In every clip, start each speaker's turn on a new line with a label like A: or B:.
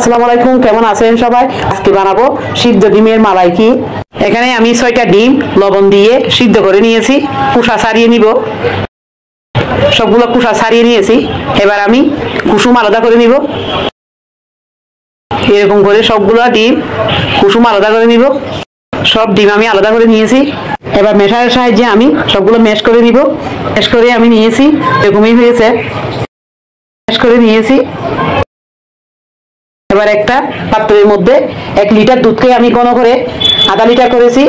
A: আসসালামু আলাইকুম, কেমন আছেন সবাই? আজকে বানাবো সিদ্ধ ডিমের মালাইকি। এখানে আমি 6টা ডিম লবণ দিয়ে সিদ্ধ করে নিয়েছি। কুসা ছাড়িয়ে নিব। সবগুলো কুসা ছাড়িয়ে নিয়েছি। এবার আমি কুসুম আলাদা করে নিব। এরকম করে সবগুলো ডিম কুসুম আলাদা করে নিব। সব ডিম আমি আলাদা করে নিয়েছি। এবার মেশারের সাহায্যে আমি সবগুলো ম্যাশ করে নিব। ম্যাশ করে আমি নিয়েছি, এরকমই হয়েছে। ম্যাশ করে নিয়েছি। এবার একটা পাত্রের মধ্যে 1 লিটার দুধকে আমি ঘন করে আধা লিটার করেছি।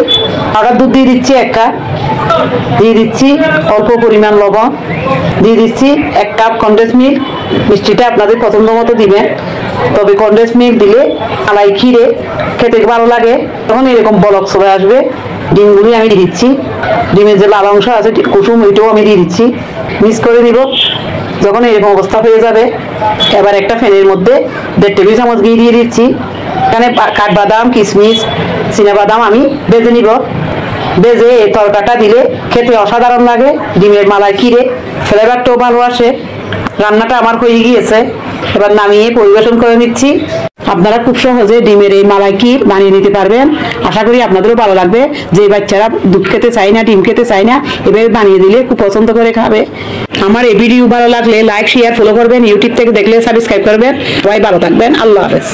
A: পাউডার দুধ দিয়ে দিচ্ছি 1 কাপ। দিয়ে দিচ্ছি অল্প পরিমাণ লবণ। দিয়ে দিচ্ছি 1 কাপ কনডেন্স মিল্ক। মিষ্টিটা আপনাদের পছন্দ মতো দিবেন, তবে কনডেন্স মিল্ক দিলে মালাই ক্ষীরে খেতে ভালো লাগে। তখন এরকম বলক চলে আসবে। ডিমগুলি আমি দিয়ে দিচ্ছি। ডিমের যে লাল অংশ আছে কুসুম, ওইটাও আমি দিয়ে দিচ্ছি। মিক্স করে দিব। যখন এরকম অবস্থা হয়ে যাবে, এবার একটা ফ্যানের মধ্যে 1.5 টেবিল চামচ ঘি দিয়ে দিচ্ছি। এখানে কাঠবাদাম, কিশমিশ, চীনাবাদাম আমি ভেজে নিব। ভেজে এই তরকাটা দিলে খেতে অসাধারণ লাগে। ডিমের মালাই ক্ষীরে ফ্লেভারটাও ভালো আসে। রান্নাটা আমার হয়ে গিয়েছে, এবার নামিয়ে পরিবেশন করে নিচ্ছি। আপনারা খুব সহজে ডিমের এই মালাইকি বানিয়ে নিতে পারবেন। আশা করি আপনাদেরও ভালো লাগবে। যে বাচ্চারা দুধ খেতে চায় না, ডিম খেতে চায় না, এভাবে বানিয়ে দিলে খুব পছন্দ করে খাবে। আমার এই ভিডিও ভালো লাগলে লাইক, শেয়ার, ফলো করবেন। ইউটিউব থেকে দেখলে সাবস্ক্রাইব করবেন। সবাই ভালো থাকবেন। আল্লাহ হাফেজ।